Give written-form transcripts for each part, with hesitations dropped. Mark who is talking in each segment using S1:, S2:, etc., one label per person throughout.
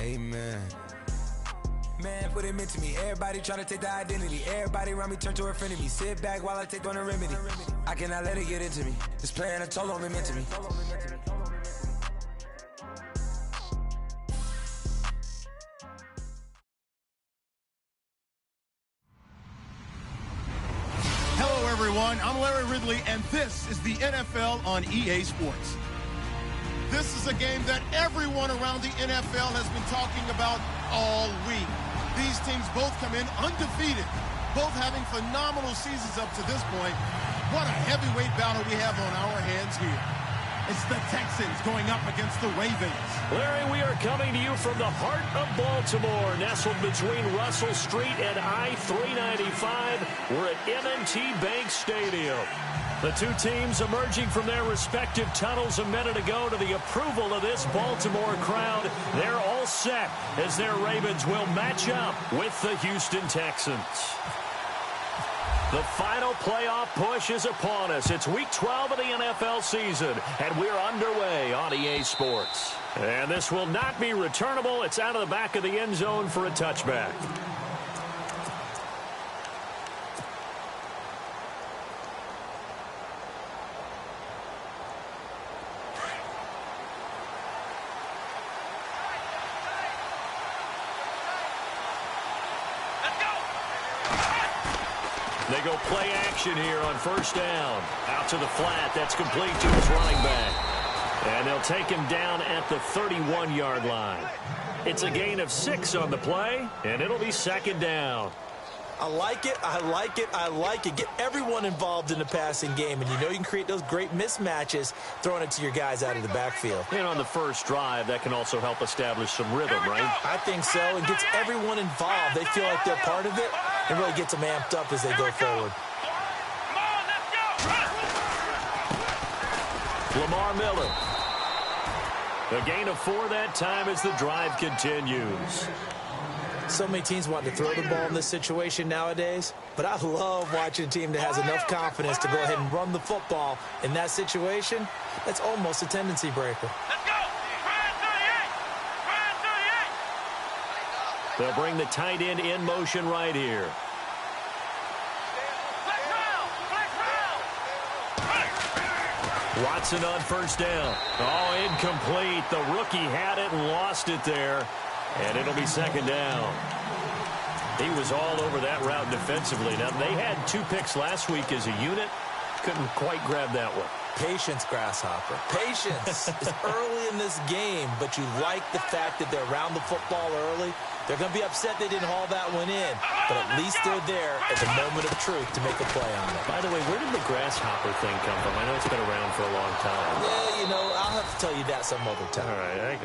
S1: Amen. Man, what it meant to me. Everybody try to take the identity. Everybody around me turn to a friend of me. Sit back while I take on a remedy. I cannot let it get into me. This playing a toll on me, meant to me.
S2: Hello, everyone. I'm Larry Ridley, and this is the NFL on EA Sports. This is a game that everyone around the NFL has been talking about all week. These teams both come in undefeated, both having phenomenal seasons up to this point. What a heavyweight battle we have on our hands here. It's the Texans going up against the Ravens.
S3: Larry, we are coming to you from the heart of Baltimore, nestled between Russell Street and I-395. We're at M&T Bank Stadium. The two teams emerging from their respective tunnels a minute ago to the approval of this Baltimore crowd. They're all set as their Ravens will match up with the Houston Texans. The final playoff push is upon us. It's week 12 of the NFL season, and we're underway on EA Sports. And this will not be returnable. It's out of the back of the end zone for a touchback. They go play action here on first down. Out to the flat. That's complete to his running back. And they'll take him down at the 31-yard line. It's a gain of 6 on the play, and it'll be second down.
S4: I like it, I like it, I like it. Get everyone involved in the passing game, and you know you can create those great mismatches throwing it to your guys out of the backfield.
S3: And on the first drive, that can also help establish some rhythm, right?
S4: I think so, and gets everyone involved. They feel like they're part of it, and really gets them amped up as they go forward.
S3: Lamar Miller. A gain of 4 that time as the drive continues.
S4: So many teams want to throw the ball in this situation nowadays, but I love watching a team that has enough confidence to go ahead and run the football in that situation. That's almost a tendency breaker.
S5: Let's go!
S3: They'll bring the tight end in motion right here. Watson on first down. Oh, incomplete. The rookie had it and lost it there. And it'll be second down. He was all over that route defensively. Now, they had 2 picks last week as a unit. Couldn't quite grab that one.
S4: Patience, Grasshopper. Patience. It's early in this game, but you like the fact that they're around the football early. They're going to be upset they didn't haul that one in, but at least they're there at the moment of truth to make a play on it.
S3: By the way, where did the Grasshopper thing come from? I know it's been around for a long time.
S4: Yeah, you know, I'll have to tell you that some other time.
S3: All right,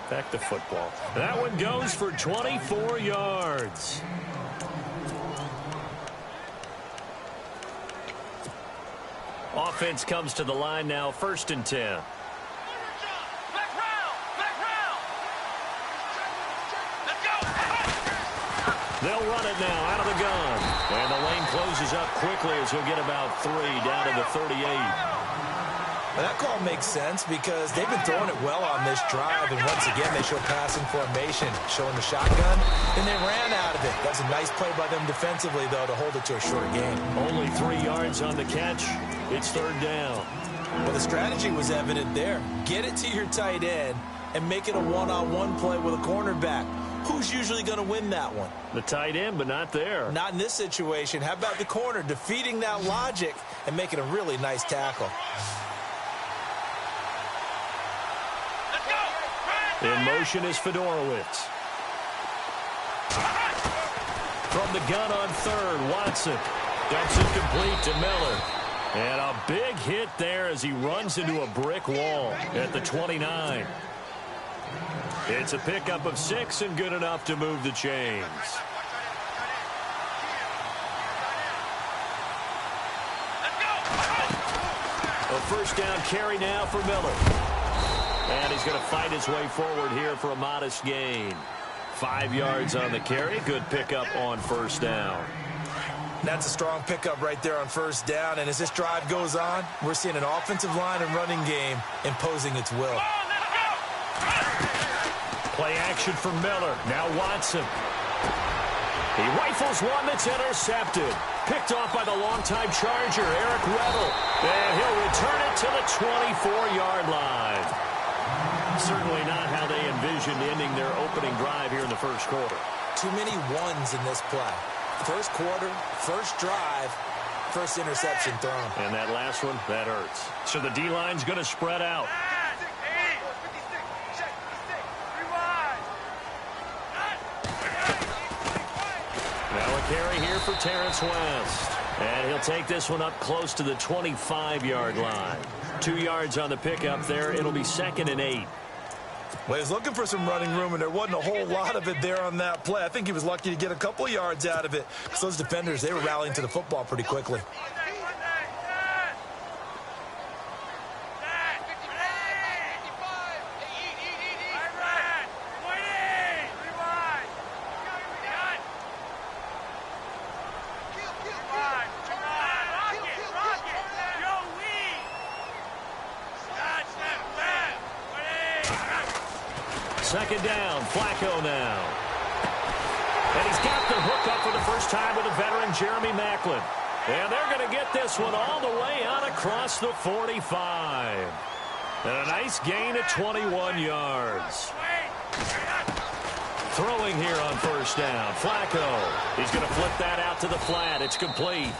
S3: back to football. That one goes for 24 yards. Offense comes to the line now, 1st and 10. They'll run it now out of the gun. And the lane closes up quickly as he'll get about 3 down to the 38.
S4: Well, that call makes sense because they've been throwing it well on this drive. And once again, they show passing formation, showing the shotgun, and they ran out of it. That's a nice play by them defensively, though, to hold it to a short gain.
S3: Only 3 yards on the catch. It's 3rd down.
S4: Well, the strategy was evident there. Get it to your tight end and make it a one-on-one play with a cornerback. Who's usually going to win that one?
S3: The tight end, but not there.
S4: Not in this situation. How about the corner defeating that logic and making a really nice tackle?
S3: In motion is Fedorowicz. From the gun on 3rd, Watson dumps it complete to Miller. And a big hit there as he runs into a brick wall at the 29. It's a pickup of 6 and good enough to move the chains. A first down carry now for Miller. And he's going to fight his way forward here for a modest gain. 5 yards on the carry. Good pickup on first down.
S4: That's a strong pickup right there on first down. And as this drive goes on, we're seeing an offensive line and running game imposing its will.
S3: Play action for Miller. Now Watson. He rifles one that's intercepted. Picked off by the longtime Charger, Eric Weddle. And he'll return it to the 24-yard line. Certainly not how they envisioned ending their opening drive here in the first quarter.
S4: Too many ones in this play. First quarter, first drive, first interception thrown.
S3: And that last one, that hurts. So the D-line's going to spread out. Now a carry here for Terrence West. And he'll take this one up close to the 25-yard line. 2 yards on the pickup there. It'll be 2nd and 8.
S5: Well, he was looking for some running room, and there wasn't a whole lot of it there on that play. I think he was lucky to get a couple yards out of it because those defenders, they were rallying to the football pretty quickly.
S3: Second down, Flacco now. And he's got the hook up for the first time with a veteran, Jeremy Maclin. And they're going to get this one all the way out across the 45. And a nice gain of 21 yards. Throwing here on first down, Flacco. He's going to flip that out to the flat. It's complete.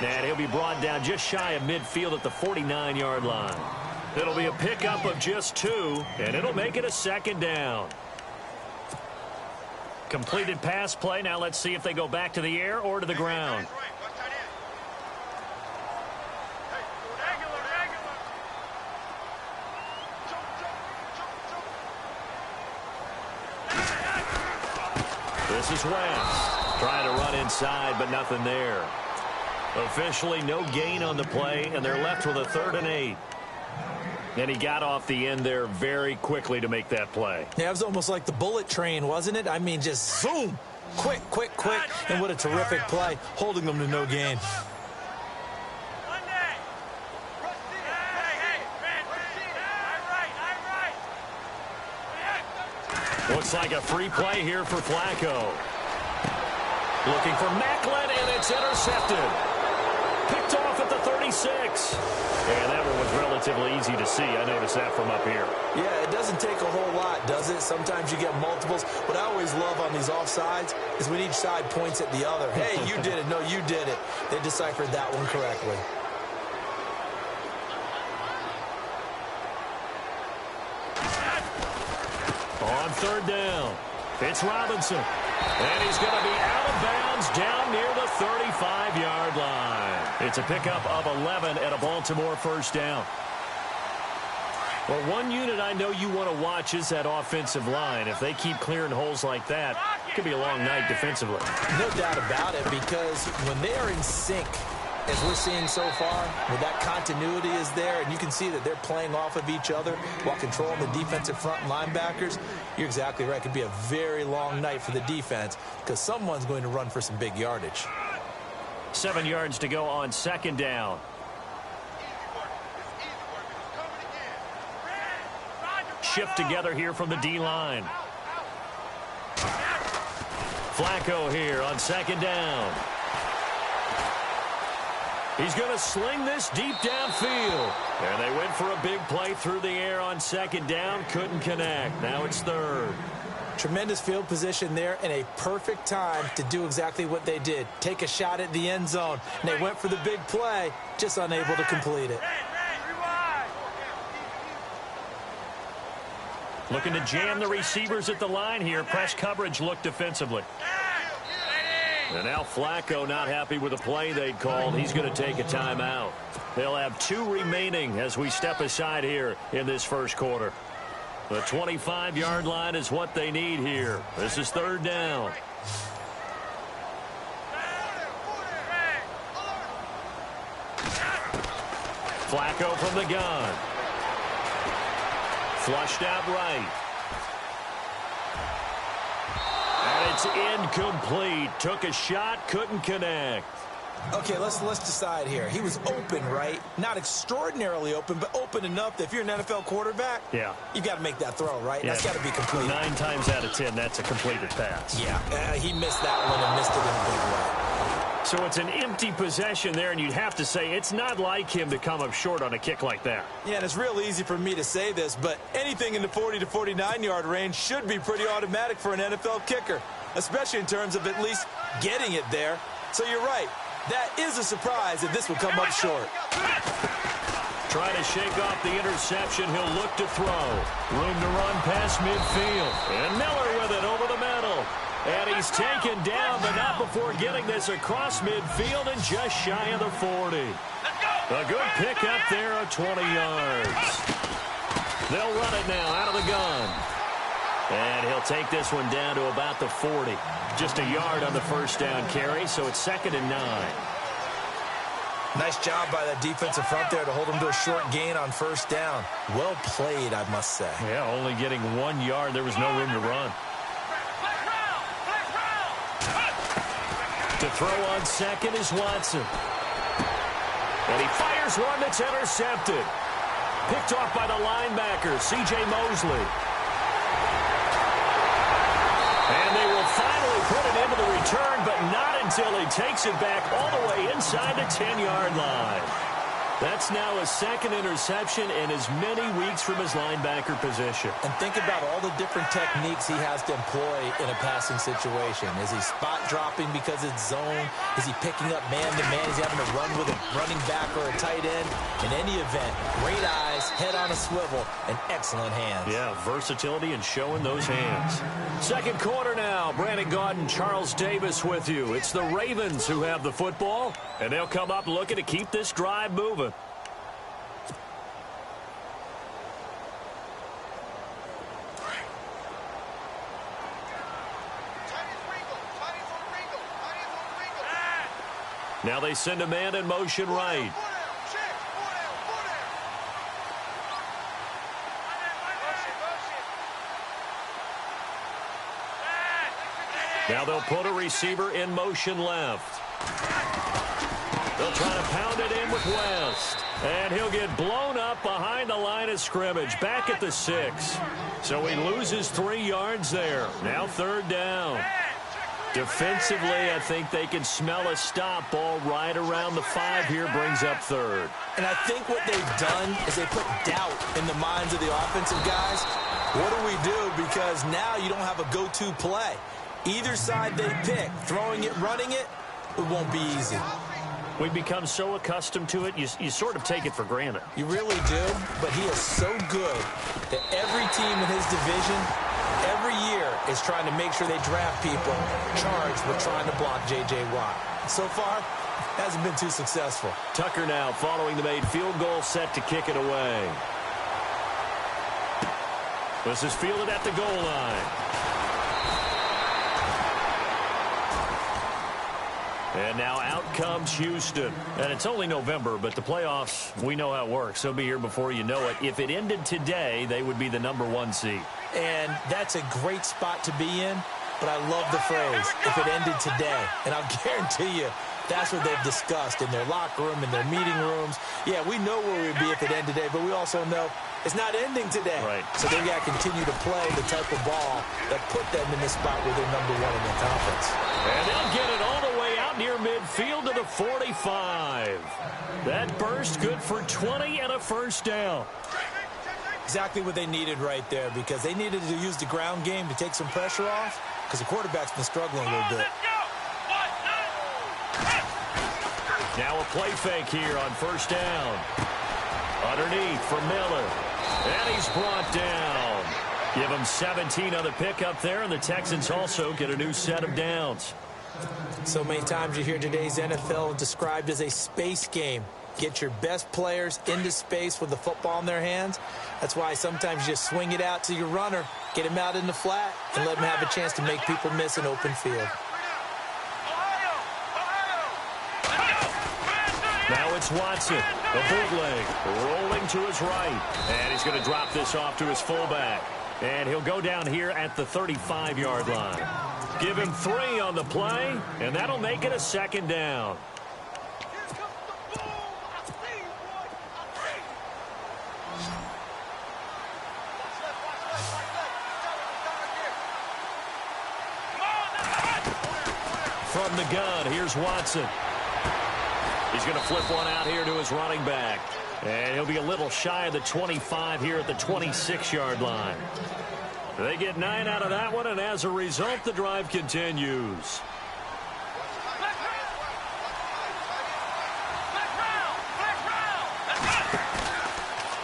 S3: And he'll be brought down just shy of midfield at the 49-yard line. It'll be a pickup of just 2, and it'll make it a second down. Completed pass play. Now let's see if they go back to the air or to the ground. This is West. Trying to run inside, but nothing there. Officially no gain on the play, and they're left with a 3rd and 8. And he got off the end there very quickly to make that play.
S4: Yeah, it was almost like the bullet train, wasn't it? I mean, just zoom. Quick, quick, quick. And what a terrific play, holding them to no gain.
S3: Looks like a free play here for Flacco. Looking for Maclin, and it's intercepted. Picked off at the 36. And that one was relatively easy to see. I noticed that from up here.
S4: Yeah, it doesn't take a whole lot, does it? Sometimes you get multiples. What I always love on these offsides is when each side points at the other. Hey, you did it. No, you did it. They deciphered that one correctly.
S3: On 3rd down, it's Robinson. And he's going to be out of bounds down near the 35-yard line. It's a pickup of 11 at a Baltimore first down. Well, one unit I know you want to watch is that offensive line. If they keep clearing holes like that, it could be a long night defensively.
S4: No doubt about it, because when they are in sync, as we're seeing so far, when that continuity is there, and you can see that they're playing off of each other while controlling the defensive front linebackers, you're exactly right. It could be a very long night for the defense because someone's going to run for some big yardage.
S3: 7 yards to go on 2nd down. Shift together here from the D-line. Flacco here on 2nd down. He's going to sling this deep downfield. And they went for a big play through the air on 2nd down. Couldn't connect. Now it's 3rd.
S4: Tremendous field position there and a perfect time to do exactly what they did. Take a shot at the end zone. And they went for the big play, just unable to complete it.
S3: Looking to jam the receivers at the line here. Press coverage look defensively. And now Flacco not happy with the play they'd called. He's going to take a timeout. They'll have 2 remaining as we step aside here in this first quarter. The 25-yard line is what they need here. This is 3rd down. Flacco from the gun. Flushed out right. And it's incomplete. Took a shot, couldn't connect.
S4: Okay, let's decide here. He was open, right? Not extraordinarily open, but open enough that if you're an NFL quarterback,
S3: yeah,
S4: you got to make that throw, right? Yeah. That's got to be completed.
S3: 9 times out of 10, that's a completed pass.
S4: Yeah, he missed that one and missed it in a big way.
S3: So it's an empty possession there, and you'd have to say it's not like him to come up short on a kick like that.
S4: Yeah, and it's real easy for me to say this, but anything in the 40 to 49-yard range should be pretty automatic for an NFL kicker, especially in terms of at least getting it there. So you're right. That is a surprise if this would come up short.
S3: Trying to shake off the interception. He'll look to throw. Room to run past midfield. And Miller with it over the middle. And he's taken down, but not before getting this across midfield and just shy of the 40. A good pickup there of 20 yards. They'll run it now out of the gun. And he'll take this one down to about the 40. Just a yard on the first down carry, so it's 2nd and 9.
S4: Nice job by that defensive front there to hold him to a short gain on first down. Well played, I must say.
S3: Yeah, only getting 1 yard. There was no room to run. To throw on second is Watson. And he fires one that's intercepted. Picked off by the linebacker, C.J. Mosley. And they will finally put it into the return, but not until he takes it back all the way inside the 10-yard line. That's now his 2nd interception in as many weeks from his linebacker position. And think about all the different techniques he has to employ in a passing situation. Is he spot dropping because it's zone? Is he picking up man-to-man? Is he having to run with a running back or a tight end? In any event, great eyes, head on a swivel, and excellent hands. Yeah, versatility and showing those hands. Second quarter now. Brandon Gaudin, Charles Davis with you. It's the Ravens who have the football, and they'll come up looking to keep this drive moving. Now they send a man in motion right. Now they'll put a receiver in motion left. They'll try to pound it in with West. And he'll get blown up behind the line of scrimmage, back at the 6. So he loses 3 yards there. Now 3rd down. Defensively, I think they can smell a stop ball right around the 5 here, brings up 3rd. And I think what they've done is they put doubt in the minds of the offensive guys. What do we do? Because now you don't have a go-to play. Either side they pick, throwing it, running it, it won't be easy. We've become so accustomed to it, you sort of take it for granted. You really do, but he is so good that every team in his division every year is trying to make sure they draft people charged with trying to block J.J. Watt. So far, hasn't been too successful. Tucker now following the made field goal, set to kick it away. This is fielded at the goal line. And now out comes Houston. And it's only November, but the playoffs, we know how it works. They'll be here before you know it. If it ended today, they would be the #1 seed. And that's a great spot to be in, but I love the phrase, if it ended today. And I'll guarantee you, that's what they've discussed in their locker room, in their meeting rooms. Yeah, we know where we'd be if it ended today, but we also know it's not ending today. Right. So they got to continue to play the type of ball that put them in the spot where they're #1 in the conference. And they'll get it all the way out near midfield to the 45. That burst good for 20 and a first down. Exactly what they needed right there, because they needed to use the ground game to take some pressure off, because the quarterback's been struggling a little bit. Now a play fake here on first down. Underneath for Miller. And he's brought down. Give him 17 on the pickup there, and the Texans also get a new set of downs. So many times you hear today's NFL described as a space game. Get your best players into space with the football in their hands. That's why sometimes you just swing it out to your runner, get him out in the flat, and let him have a chance to make people miss an open field. Now it's Watson, the bootleg, rolling to his right. And he's going to drop this off to his fullback. And he'll go down here at the 35-yard line. Give him 3 on the play, and that'll make it a second down. From the gun, here's Watson. He's going to flip one out here to his running back. And he'll be a little shy of the 25 here at the 26-yard line. They get 9 out of that one, and as a result, the drive continues.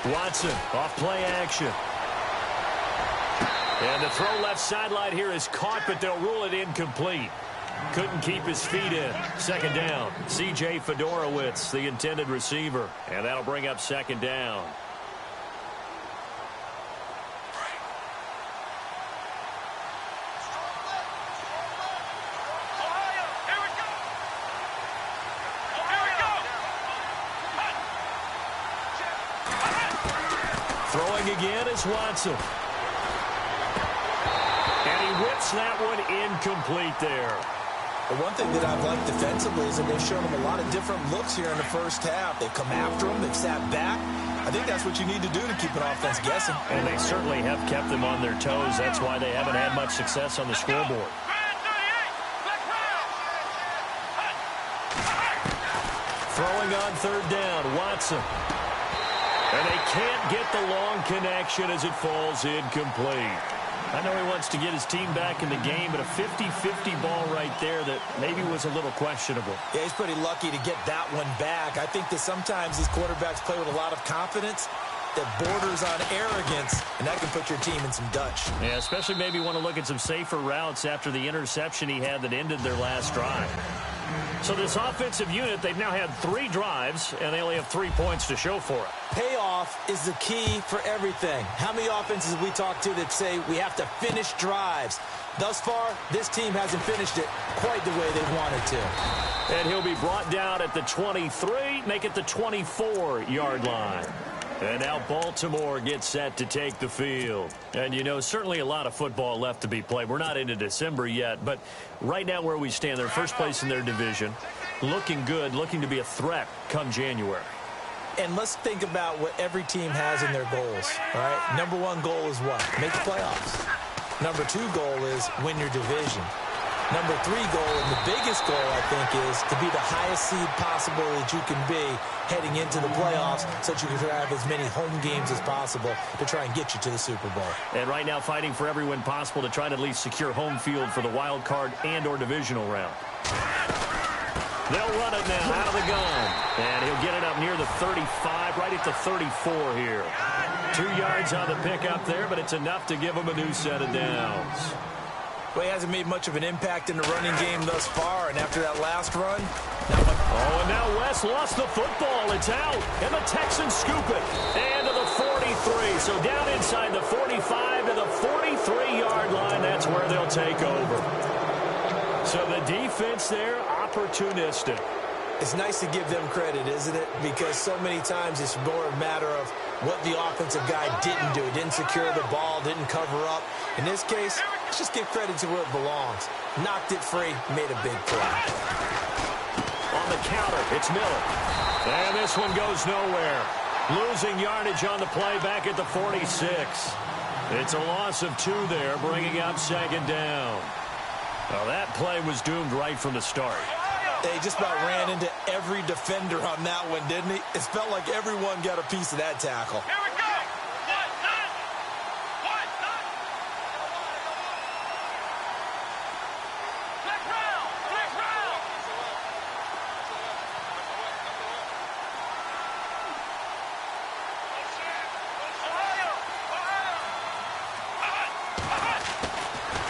S3: Watson off play action. And the throw left sideline here is caught, but they'll rule it incomplete. Couldn't keep his feet in. Second down. C.J. Fedorowicz, the intended receiver. And that'll bring up second down. Throwing again is Watson. And he whips that one incomplete there.
S4: The one thing that I've liked defensively is that they've shown them a lot of different looks here in the first half. They've come after them. They've sat back. I think that's what you need to do to keep an offense guessing.
S3: And they certainly have kept them on their toes. That's why they haven't had much success on the scoreboard. Throwing on third down, Watson. And they can't get the long connection as it falls incomplete. I know he wants to get his team back in the game, but a 50-50 ball right there that maybe was a little questionable.
S4: Yeah, he's pretty lucky to get that one back. I think that sometimes these quarterbacks play with a lot of confidence that borders on arrogance, and that can put your team in some Dutch.
S3: Yeah, especially maybe want to look at some safer routes after the interception he had that ended their last drive. So this offensive unit, they've now had 3 drives, and they only have 3 points to show for it.
S4: Payoff is the key for everything. How many offenses have we talked to that say we have to finish drives? Thus far, this team hasn't finished it quite the way they wanted to.
S3: And he'll be brought down at the 23, make it the 24-yard line. And now Baltimore gets set to take the field. And, you know, certainly a lot of football left to be played. We're not into December yet, but right now where we stand, they're first place in their division. Looking good, looking to be a threat come January.
S4: And let's think about what every team has in their goals, all right? Number 1 goal is what? Make the playoffs. Number 2 goal is win your division. Number 3 goal, and the biggest goal, I think, is to be the highest seed possible that you can be heading into the playoffs so that you can have as many home games as possible to try and get you to the Super Bowl.
S3: And right now fighting for every win possible to try to at least secure home field for the wild card and or divisional round. They'll run it now out of the gun. And he'll get it up near the 35, right at the 34 here. 2 yards on the pickup there, but it's enough to give him a new set of downs.
S4: Well, he hasn't made much of an impact in the running game thus far, and after that last run...
S3: and now West lost the football. It's out, and the Texans scoop it. And to the 43, so down inside the 45 to the 43-yard line. That's where they'll take over. So the defense there, opportunistic.
S4: It's nice to give them credit, isn't it? Because so many times it's more a matter of what the offensive guy didn't do. Didn't secure the ball, didn't cover up. In this case, let's just give credit to where it belongs. Knocked it free, made a big play.
S3: On the counter, it's Miller. And this one goes nowhere. Losing yardage on the play back at the 46. It's a loss of 2 there, bringing up second down. Now that play was doomed right from the start.
S4: They just about ran into every defender on that one, didn't he? It felt like everyone got a piece of that tackle.
S6: Here we go.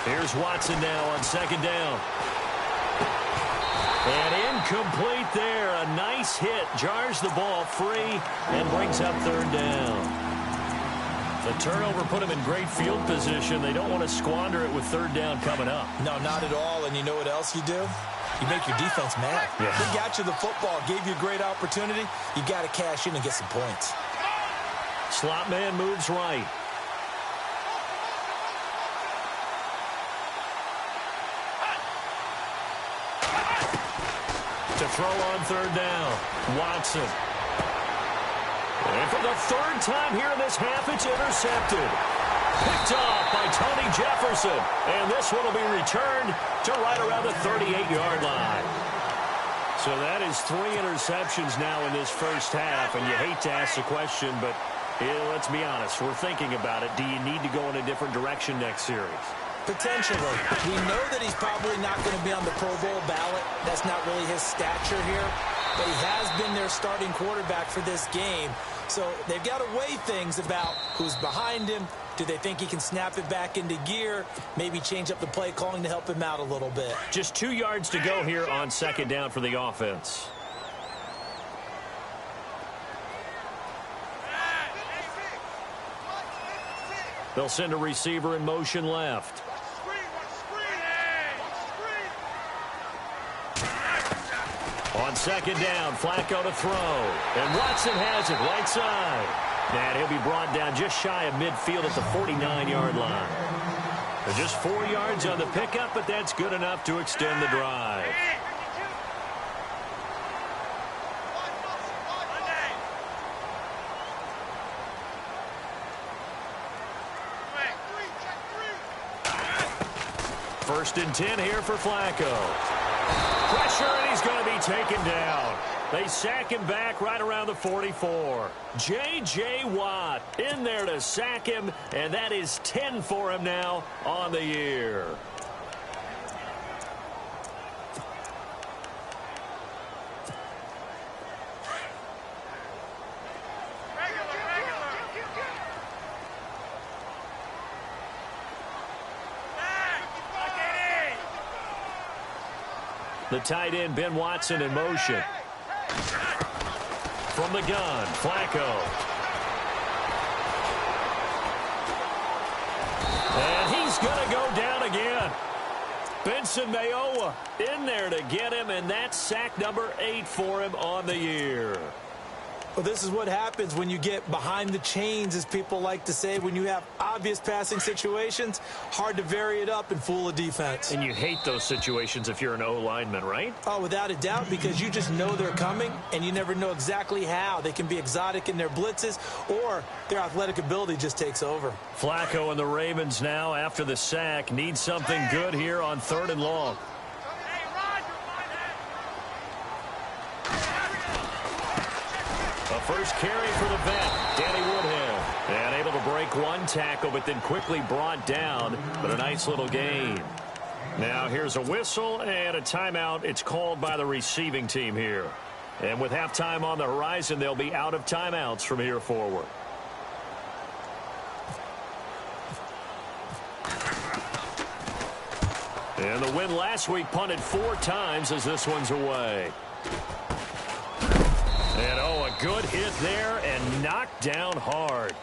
S3: Here's Watson now on second down. And incomplete there. A nice hit. Jars the ball free and brings up third down. The turnover put them in great field position. They don't want to squander it with third down coming up.
S4: No, not at all. And you know what else you do? You make your defense mad.
S3: Yeah.
S4: They got you the football, gave you a great opportunity. You got to cash in and get some points.
S3: Slot man moves right. To throw on third down, Watson. And for the third time here in this half, it's intercepted. Picked off by Tony Jefferson. And this one will be returned to right around the 38-yard line. So that is 3 interceptions now in this first half. And you hate to ask the question, but let's be honest. We're thinking about it. Do you need to go in a different direction next series?
S4: Potentially. We know that he's probably not going to be on the Pro Bowl ballot. That's not really his stature here. But he has been their starting quarterback for this game. So they've got to weigh things about who's behind him. Do they think he can snap it back into gear? Maybe change up the play calling to help him out a little bit.
S3: Just 2 yards to go here on second down for the offense. They'll send a receiver in motion left. On second down, Flacco to throw. And Watson has it right side. And he'll be brought down just shy of midfield at the 49-yard line. They're just 4 yards on the pickup, but that's good enough to extend the drive. First and 10 here for Flacco. Pressure, and he's going to be taken down. They sack him back right around the 44. J.J. Watt in there to sack him, and that is 10 for him now on the year. The tight end, Ben Watson, in motion. From the gun, Flacco. And he's going to go down again. Benson Mayowa in there to get him, and that's sack number 8 for him on the year.
S4: Well, this is what happens when you get behind the chains, as people like to say. When you have obvious passing situations, hard to vary it up and fool a defense.
S3: And you hate those situations if you're an O-lineman, right?
S4: Oh, without a doubt, because you just know they're coming, and you never know exactly how. They can be exotic in their blitzes, or their athletic ability just takes over.
S3: Flacco and the Ravens now, after the sack, need something good here on 3rd and long. First carry for the vet, Danny Woodhead. And able to break one tackle, but then quickly brought down. But a nice little gain. Now here's a whistle and a timeout. It's called by the receiving team here. And with halftime on the horizon, they'll be out of timeouts from here forward. And the win last week punted 4 times as this one's away. And, a good hit there and knocked down hard.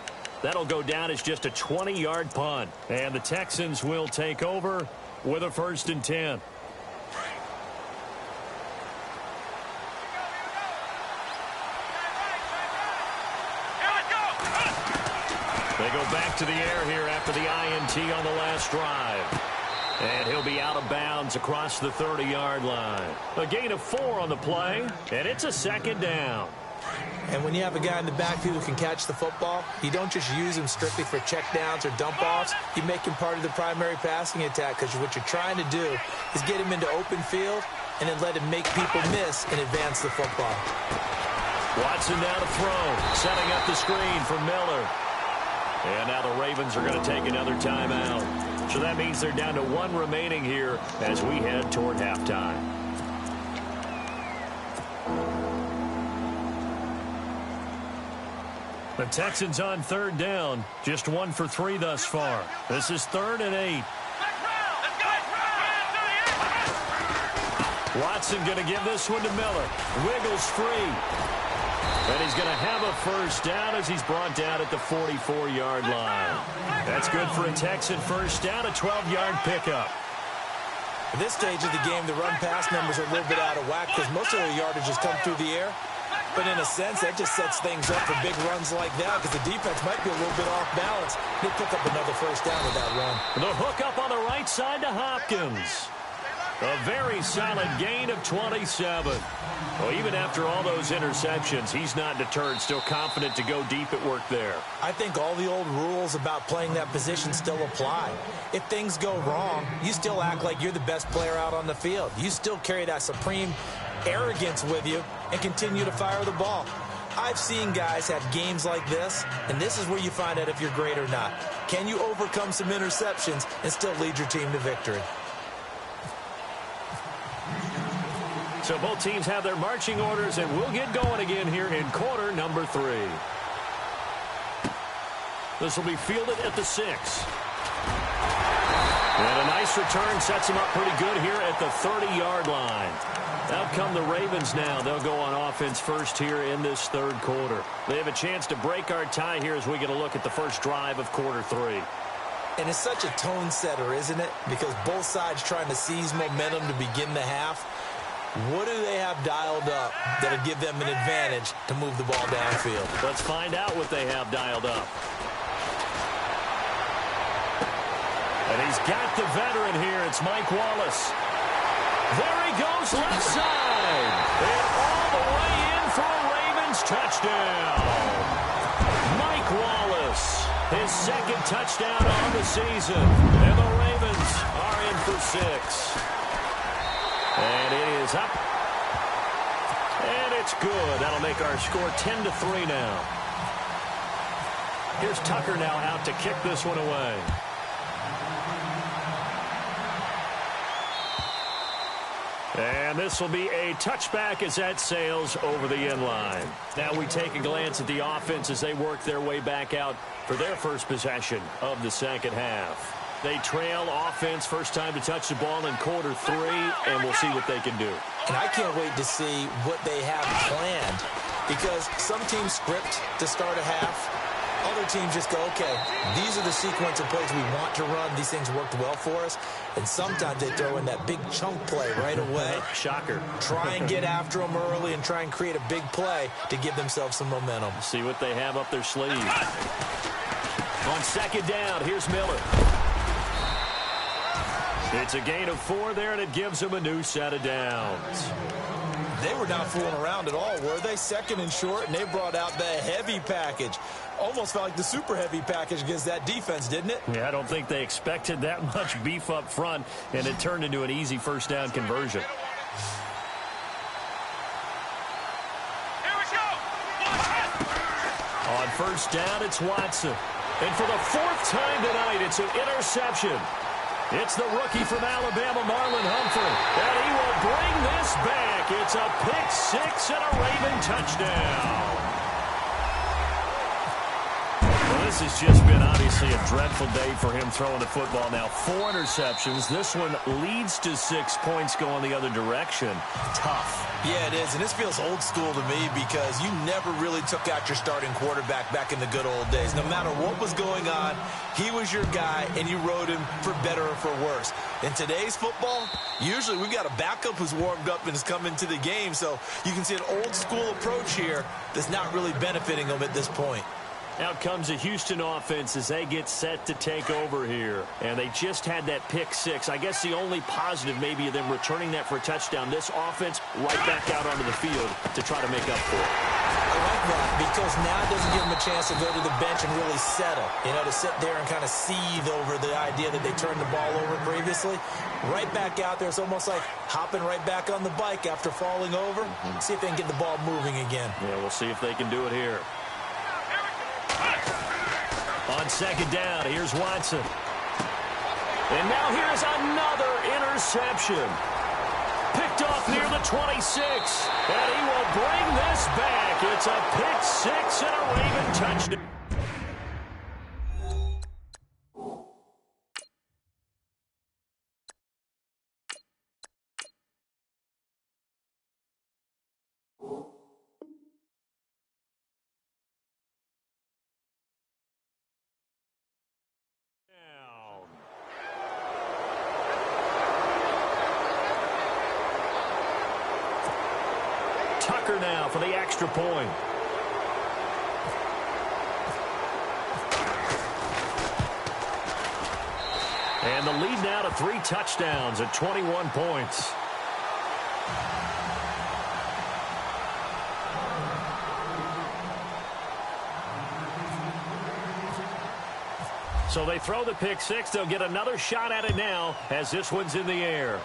S3: That'll go down as just a 20-yard punt. And the Texans will take over with a 1st and 10. They go back to the air here after the INT on the last drive. And he'll be out of bounds across the 30-yard line. A gain of 4 on the play, and it's a 2nd down.
S4: And when you have a guy in the backfield who can catch the football, you don't just use him strictly for checkdowns or dump-offs. You make him part of the primary passing attack, because what you're trying to do is get him into open field and then let him make people miss and advance the football.
S3: Watson now to throw, setting up the screen for Miller. And now the Ravens are going to take another timeout. So that means they're down to 1 remaining here as we head toward halftime. The Texans on 3rd down, just 1 for 3 thus far. This is 3rd and 8. Watson going to give this one to Miller. Wiggles free. And he's going to have a 1st down as he's brought down at the 44-yard line. That's good for a Texan 1st down, a 12-yard pickup.
S4: At this stage of the game, the run-pass numbers are a little bit out of whack because most of the yardage has come through the air. But in a sense, that just sets things up for big runs like that because the defense might be a little bit off balance. They pick up another 1st down with that run.
S3: The hook up on the right side to Hopkins. A very solid gain of 27. Well, even after all those interceptions, he's not deterred, still confident to go deep at work there.
S4: I think all the old rules about playing that position still apply. If things go wrong, you still act like you're the best player out on the field. You still carry that supreme arrogance with you and continue to fire the ball. I've seen guys have games like this, and this is where you find out if you're great or not. Can you overcome some interceptions and still lead your team to victory?
S3: So both teams have their marching orders, and we'll get going again here in quarter number 3. This will be fielded at the 6. And a nice return sets him up pretty good here at the 30-yard line. Out come the Ravens now. They'll go on offense first here in this third quarter. They have a chance to break our tie here as we get a look at the first drive of quarter 3.
S4: And it's such a tone setter, isn't it? Because both sides trying to seize momentum to begin the half. What do they have dialed up that'll give them an advantage to move the ball downfield?
S3: Let's find out what they have dialed up. And he's got the veteran here. It's Mike Wallace. There he goes left side. And all the way in for a Ravens touchdown. Mike Wallace, his second touchdown on the season. And the Ravens are in for 6. And it is up. And it's good. That'll make our score 10-3 now. Here's Tucker now out to kick this one away. And this will be a touchback as that sails over the end line. Now we take a glance at the offense as they work their way back out for their first possession of the second half. They trail offense, first time to touch the ball in quarter 3, and we'll see what they can do.
S4: And I can't wait to see what they have planned, because some teams script to start a half. Other teams just go, okay, these are the sequence of plays we want to run. These things worked well for us. And sometimes they throw in that big chunk play right away.
S3: Shocker.
S4: Try and get after them early and try and create a big play to give themselves some momentum.
S3: See what they have up their sleeve. On second down, here's Miller. It's a gain of 4 there, and it gives them a new set of downs.
S4: They were not fooling around at all, were they? Second and short, and they brought out the heavy package. Almost felt like the super heavy package against that defense, didn't it?
S3: Yeah, I don't think they expected that much beef up front, and it turned into an easy first down conversion.
S6: Here we go.
S3: On first down, it's Watson. And for the 4th time tonight, it's an interception. It's the rookie from Alabama, Marlon Humphrey. And he will bring this back. It's a pick 6 and a Raven touchdown. Well, this has just been obviously a dreadful day for him throwing the football. Now 4 interceptions. This one leads to 6 points going the other direction. Tough.
S4: Yeah, it is, and this feels old school to me because you never really took out your starting quarterback back in the good old days. No matter what was going on, he was your guy, and you rode him for better or for worse. In today's football, usually we've got a backup who's warmed up and has come into the game, so you can see an old school approach here that's not really benefiting them at this point.
S3: Out comes the Houston offense as they get set to take over here. And they just had that pick 6. I guess the only positive maybe of them returning that for a touchdown. This offense right back out onto the field to try to make up for it.
S4: I like that because now it doesn't give them a chance to go to the bench and really settle. You know, to sit there and kind of seethe over the idea that they turned the ball over previously. Right back out there. It's almost like hopping right back on the bike after falling over. See if they can get the ball moving again.
S3: Yeah, we'll see if they can do it here. On second down, here's Watson. And now here's another interception. Picked off near the 26. And he will bring this back. It's a pick 6 and a Raven touchdown. Tucker now for the extra point. And the lead now to 3 touchdowns at 21 points. So they throw the pick six. They'll get another shot at it now as this one's in the air.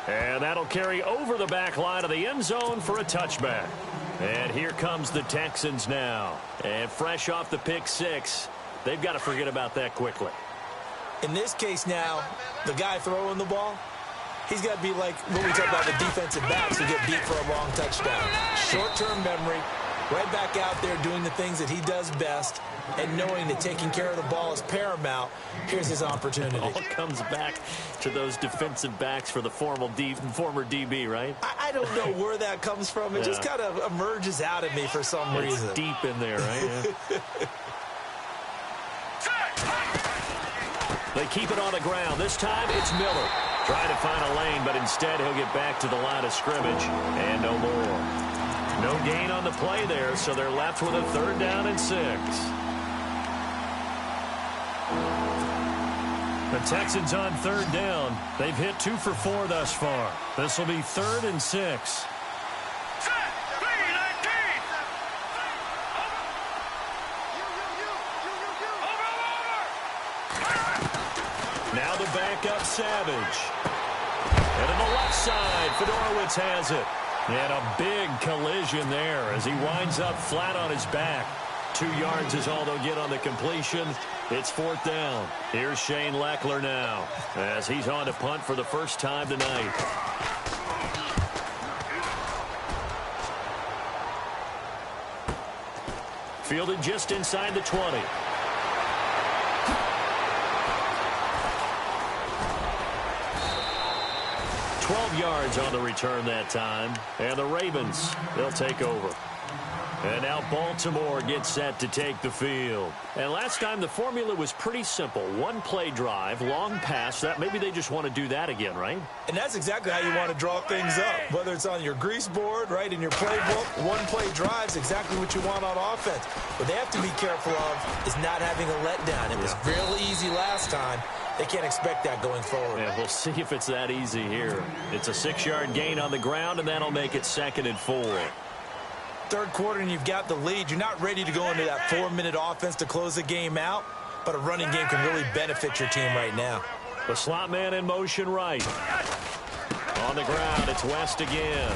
S3: And that'll carry over the back line of the end zone for a touchback. And here comes the Texans now. And fresh off the pick six, they've got to forget about that quickly.
S4: In this case now, the guy throwing the ball, he's got to be like when we talk about the defensive backs who get beat for a long touchdown. Short-term memory, right back out there doing the things that he does best, and knowing that taking care of the ball is paramount. Here's his opportunity.
S3: It all comes back to those defensive backs for the former DB, right?
S4: I don't know where that comes from. It just kind of emerges out of me for some reason.
S3: It's deep in there, right? Yeah. They keep it on the ground. This time it's Miller. Trying to find a lane, but instead he'll get back to the line of scrimmage and no more. No gain on the play there, so they're left with a 3rd down and 6. The Texans on 3rd down. They've hit 2 for 4 thus far. This will be 3rd and 6. Now the backup Savage. And on the left side, Fedorowicz has it. And a big collision there as he winds up flat on his back. 2 yards is all they'll get on the completion. It's 4th down. Here's Shane Lechler now as he's on to punt for the first time tonight. Fielded just inside the 20. Yards on the return that time, and the Ravens, they'll take over. And now Baltimore gets set to take the field. And last time the formula was pretty simple. 1-play drive, long pass. That maybe they just want to do that again, right?
S4: And that's exactly how you want to draw things up. Whether it's on your grease board, right, in your playbook, 1-play drive's exactly what you want on offense. What they have to be careful of is not having a letdown. It was real easy last time. They can't expect that going forward.
S3: Yeah, we'll see if it's that easy here. It's a 6-yard gain on the ground, and that'll make it 2nd and 4.
S4: 3rd quarter, and you've got the lead. You're not ready to go into that 4-minute offense to close the game out, but a running game can really benefit your team right now.
S3: The slot man in motion right. On the ground, it's West again.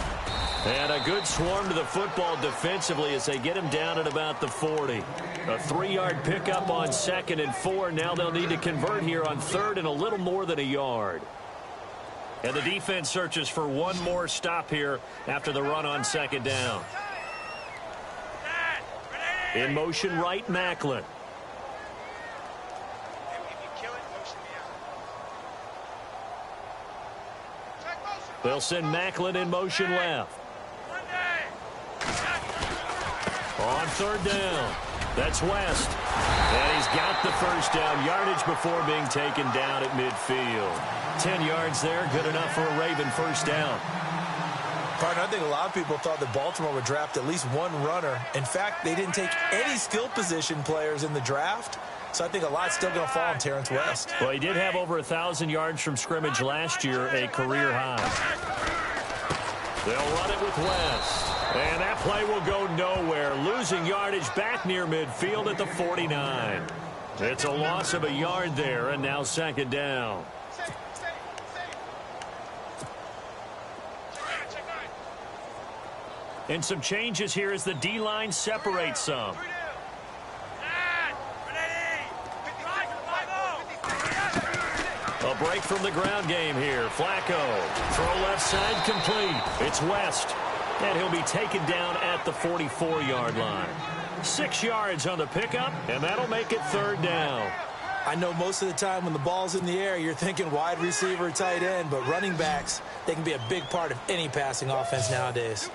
S3: And a good swarm to the football defensively as they get him down at about the 40. A 3-yard pickup on 2nd and 4. Now they'll need to convert here on 3rd and a little more than a yard. And the defense searches for one more stop here after the run on 2nd down. In motion right, Macklin. They'll send Macklin in motion left. On 3rd down, that's West. And he's got the first down, yardage before being taken down at midfield. 10 yards there, good enough for a Raven first down.
S4: Partner, I think a lot of people thought that Baltimore would draft at least one runner. In fact, they didn't take any skill position players in the draft. So I think a lot's still going to fall on Terrence West.
S3: Well, he did have over 1,000 yards from scrimmage last year, a career high. They'll run it with West. And that play will go nowhere. Losing yardage back near midfield at the 49. It's a loss of a yard there, and now 2nd down. And some changes here as the D-line separates some. A break from the ground game here. Flacco. Throw left side complete. It's West. And he'll be taken down at the 44-yard line. 6 yards on the pickup, and that'll make it 3rd down.
S4: I know most of the time when the ball's in the air, you're thinking wide receiver, tight end, but running backs, they can be a big part of any passing offense nowadays.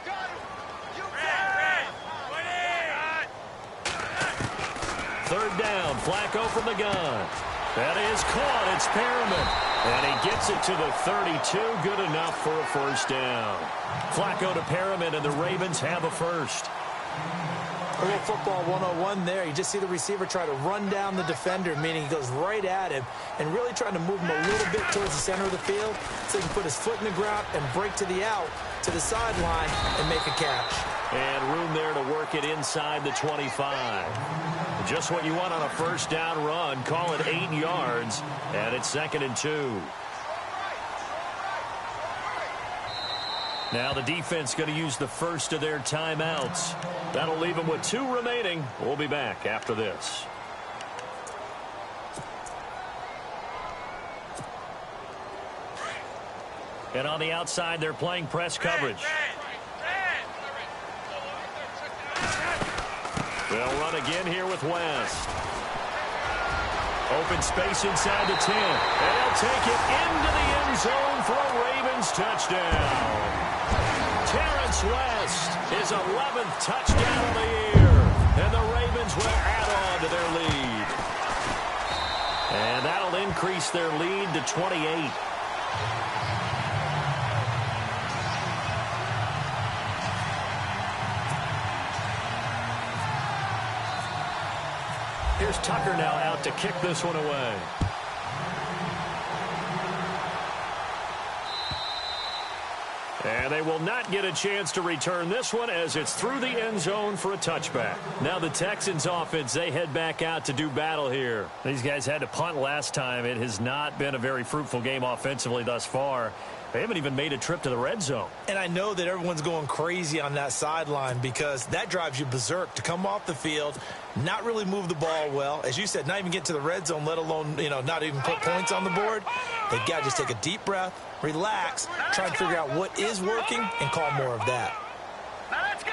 S3: 3rd down, Flacco from the gun. That is caught. It's Perriman. And he gets it to the 32. Good enough for a first down. Flacco to Perriman, and the Ravens have a first.
S4: A little football 101 there. You just see the receiver try to run down the defender, meaning he goes right at him and really trying to move him a little bit towards the center of the field so he can put his foot in the ground and break to the out, to the sideline, and make a catch.
S3: And room there to work it inside the 25. Just what you want on a first down run. Call it 8 yards, and it's 2nd and 2. Now the defense going to use the first of their timeouts. That'll leave them with 2 remaining. We'll be back after this. And on the outside, they're playing press coverage. They'll run again here with West. Open space inside the 10. And they'll take it into the end zone for a Ravens touchdown. Terrence West, his 11th touchdown of the year. And the Ravens will add on to their lead. And that'll increase their lead to 28. Here's Tucker now out to kick this one away. And they will not get a chance to return this one as it's through the end zone for a touchback. Now the Texans offense, they head back out to do battle here. These guys had to punt last time. It has not been a very fruitful game offensively thus far. They haven't even made a trip to the red zone.
S4: And I know that everyone's going crazy on that sideline because that drives you berserk to come off the field, not really move the ball well. As you said, not even get to the red zone, let alone, not even put points on the board. They've got to just take a deep breath, relax, try and figure out what is working, and call more of that.
S6: Now let's go.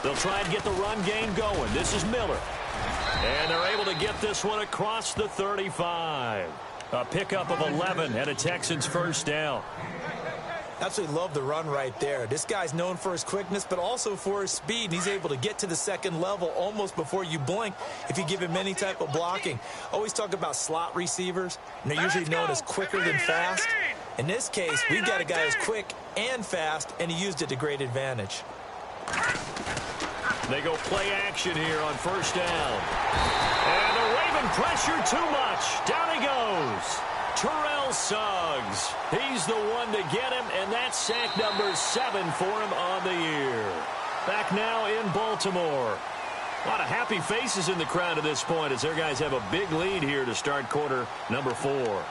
S3: They'll try and get the run game going. This is Miller. And they're able to get this one across the 35. A pickup of 11 and a Texans first down.
S4: Absolutely love the run right there. This guy's known for his quickness, but also for his speed. And he's able to get to the second level almost before you blink if you give him any type of blocking. Always talk about slot receivers, and they're usually known as quicker than fast. In this case, we've got a guy who's quick and fast, and he used it to great advantage.
S3: They go play action here on first down. And the Raven pressure too much. Down he goes. Terrell Suggs. He's the one to get him, and that's sack number 7 for him on the year. Back now in Baltimore. A lot of happy faces in the crowd at this point as their guys have a big lead here to start quarter number 4.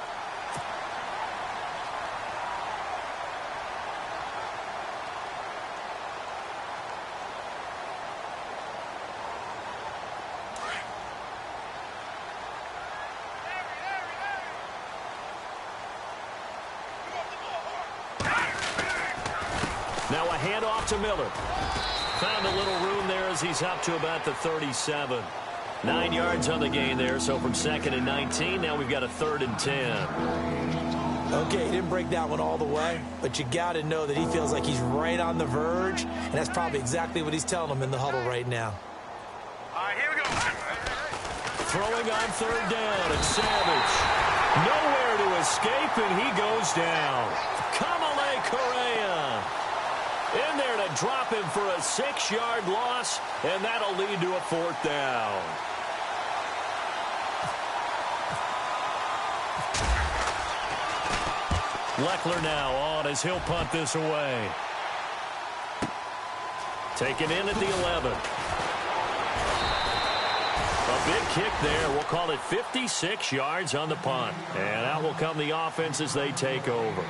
S3: Now a handoff to Miller. Found a little room there as he's up to about the 37. 9 yards on the gain there, so from 2nd and 19, now we've got a 3rd and 10.
S4: Okay, he didn't break that one all the way, but you got to know that he feels like he's right on the verge, and that's probably exactly what he's telling them in the huddle right now.
S6: All right, here we go.
S3: Throwing on 3rd down, it's Savage. Nowhere to escape, and he goes down. Kamale Correa in there to drop him for a 6-yard loss, and that'll lead to a 4th down. Leckler now on as he'll punt this away. Taken in at the 11. A big kick there. We'll call it 56 yards on the punt. And out will come the offense as they take over.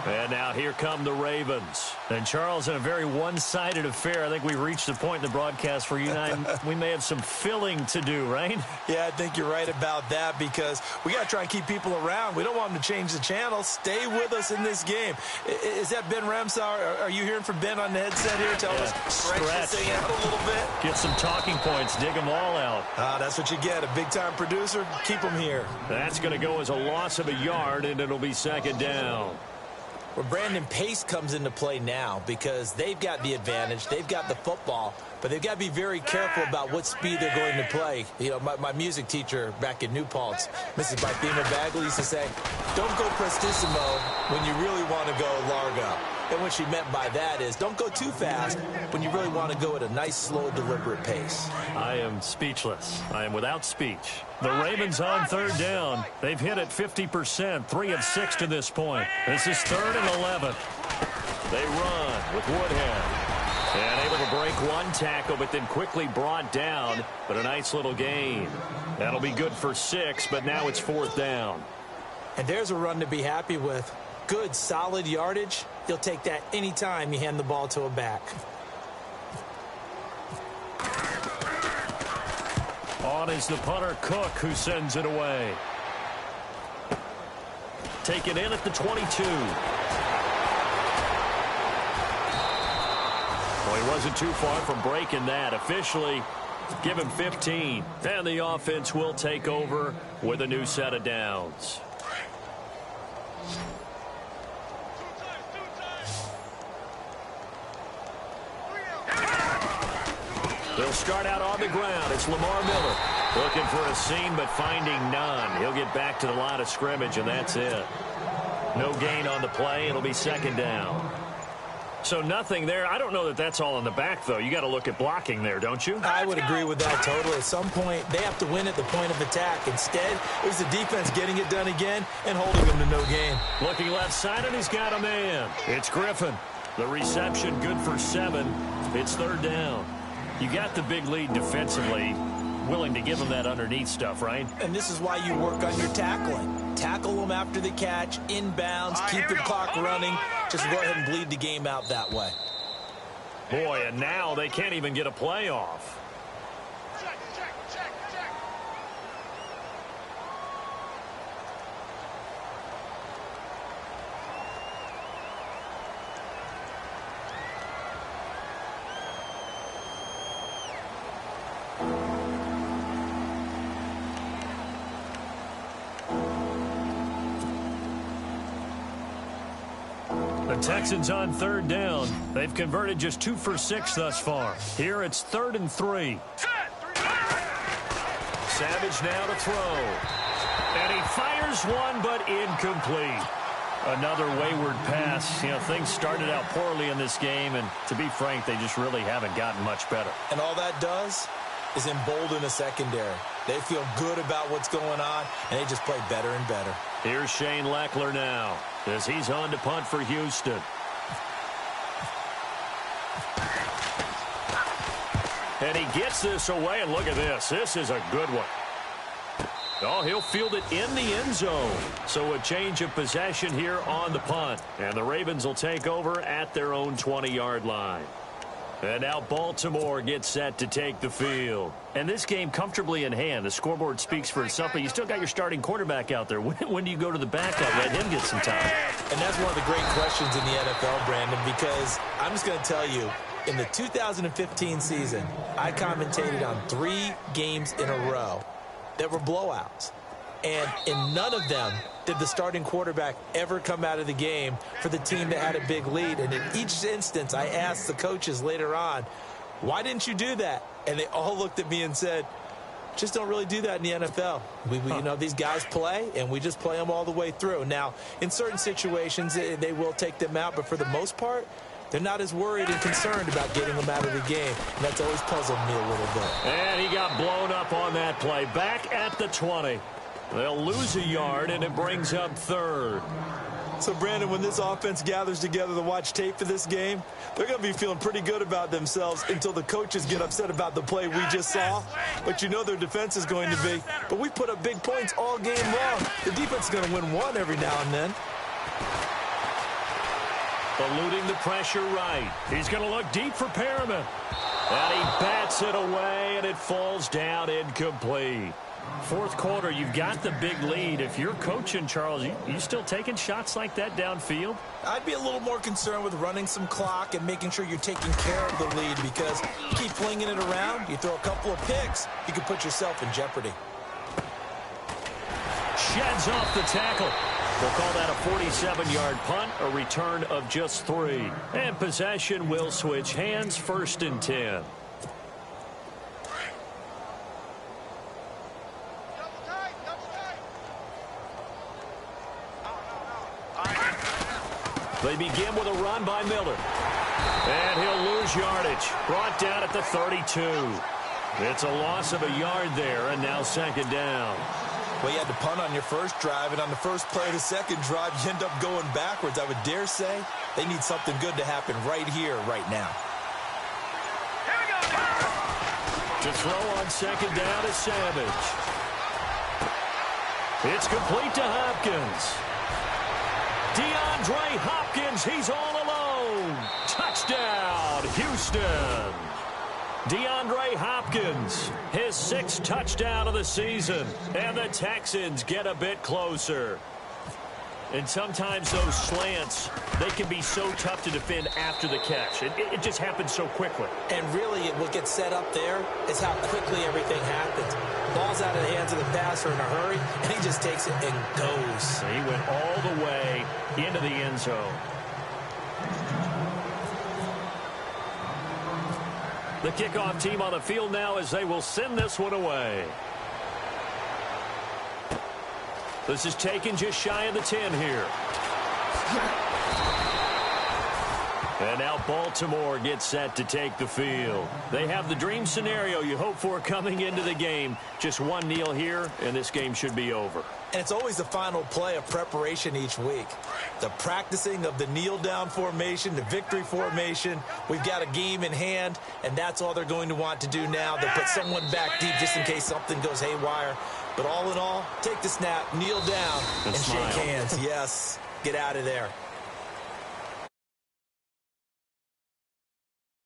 S3: And now here come the Ravens. And Charles, in a very one-sided affair, I think we've reached the point in the broadcast where you and I, we may have some filling to do, right?
S4: Yeah, I think you're right about that because we got to try and keep people around. We don't want them to change the channel. Stay with us in this game. Is that Ben Ramsar? Are you hearing from Ben on the headset here? Tell us, stretch this thing out a little bit.
S3: Get some talking points. Dig them all out.
S4: That's what you get. A big-time producer. Keep them here.
S3: That's going to go as a loss of a yard, and it'll be 2nd down.
S4: Where Brandon Pace comes into play now because they've got the advantage. They've got the football, but they've got to be very careful about what speed they're going to play. You know, my music teacher back in New Paltz, Mrs. Bifema Bagley, used to say, don't go prestissimo when you really want to go largo. And what she meant by that is don't go too fast when you really want to go at a nice, slow, deliberate pace.
S3: I am speechless. I am without speech. The Ravens on third down. They've hit it 50%, 3 of 6 to this point. This is 3rd and 11. They run with Woodhead. And able to break one tackle, but then quickly brought down. But a nice little gain. That'll be good for 6, but now it's 4th down.
S4: And there's a run to be happy with. Good, solid yardage. You'll take that anytime you hand the ball to a back.
S3: On is the punter, Cook, who sends it away. Take it in at the 22. Well, he wasn't too far from breaking that. Officially, give him 15. And the offense will take over with a new set of downs. They'll start out on the ground. It's Lamar Miller looking for a seam, but finding none. He'll get back to the line of scrimmage, and that's it. No gain on the play. It'll be 2nd down. So nothing there. I don't know that that's all in the back, though. You got to look at blocking there, don't you?
S4: I would agree with that totally. At some point, they have to win at the point of attack. Instead, it was the defense getting it done again and holding them to no gain.
S3: Looking left side, and he's got a man. It's Griffin. The reception good for 7. It's 3rd down. You got the big lead defensively, willing to give them that underneath stuff, right?
S4: And this is why you work on your tackling. Tackle them after the catch, inbounds, keep the clock running. Just go ahead and bleed the game out that way.
S3: Boy, and now they can't even get a play off. The Texans on 3rd down. They've converted just 2 for 6 thus far. Here it's 3rd and 3. Savage now to throw. And he fires one, but incomplete. Another wayward pass. You know, things started out poorly in this game, and to be frank, they just really haven't gotten much better.
S4: And all that does is embolden a secondary. They feel good about what's going on, and they just play better and better.
S3: Here's Shane Lechler now, as he's on to punt for Houston. And he gets this away, and look at this. This is a good one. Oh, he'll field it in the end zone. So a change of possession here on the punt. And the Ravens will take over at their own 20-yard line. And now Baltimore gets set to take the field. And this game comfortably in hand. The scoreboard speaks for itself, but you still got your starting quarterback out there. When do you go to the backup? Let him get some time.
S4: And that's one of the great questions in the NFL, Brandon, because I'm just going to tell you, in the 2015 season, I commentated on 3 games in a row that were blowouts. And in none of them did the starting quarterback ever come out of the game for the team that had a big lead. And in each instance, I asked the coaches later on, why didn't you do that? And they all looked at me and said, just don't really do that in the NFL. You know, these guys play, and we just play them all the way through. Now, in certain situations, they will take them out, but for the most part, they're not as worried and concerned about getting them out of the game. And that's always puzzled me a little bit.
S3: And he got blown up on that play. Back at the 20. They'll lose a yard, and it brings up 3rd.
S4: So, Brandon, when this offense gathers together to watch tape for this game, they're going to be feeling pretty good about themselves until the coaches get upset about the play we just saw. But you know their defense is going to be. But we put up big points all game long. The defense is going to win one every now and then.
S3: Eluding the pressure right. He's going to look deep for Perriman. And he bats it away, and it falls down incomplete. 4th quarter, you've got the big lead. If you're coaching, Charles, you still taking shots like that downfield?
S4: I'd be a little more concerned with running some clock and making sure you're taking care of the lead, because you keep flinging it around, you throw a couple of picks, you can put yourself in jeopardy.
S3: Sheds off the tackle. We'll call that a 47-yard punt, a return of just 3. And possession will switch hands, 1st and 10. They begin with a run by Miller. And he'll lose yardage. Brought down at the 32. It's a loss of a yard there, and now second down.
S5: Well, you had to punt on your first drive, and on the first play of the second drive, you end up going backwards. I would dare say they need something good to happen right here, right now.
S6: Here we go.
S3: To throw on second down is Savage. It's complete to Hopkins. DeAndre Hopkins, he's all alone. Touchdown, Houston. DeAndre Hopkins, his 6th touchdown of the season. And the Texans get a bit closer. And sometimes those slants, they can be so tough to defend after the catch. It just happens so quickly.
S4: And really, what gets set up there is how quickly everything happens. Ball's out of the hands of the passer in a hurry, and he just takes it and goes.
S3: He went all the way into the end zone. The kickoff team on the field now as they will send this one away. This is taken just shy of the 10 here. And now Baltimore gets set to take the field. They have the dream scenario you hope for coming into the game. Just one kneel here, and this game should be over.
S5: And it's always the final play of preparation each week. The practicing of the kneel-down formation, the victory formation. We've got a game in hand, and that's all they're going to want to do now. They'll put someone back deep just in case something goes haywire. But all in all, take the snap, kneel down, and
S3: smile.
S5: shake hands. Yes, get out of there.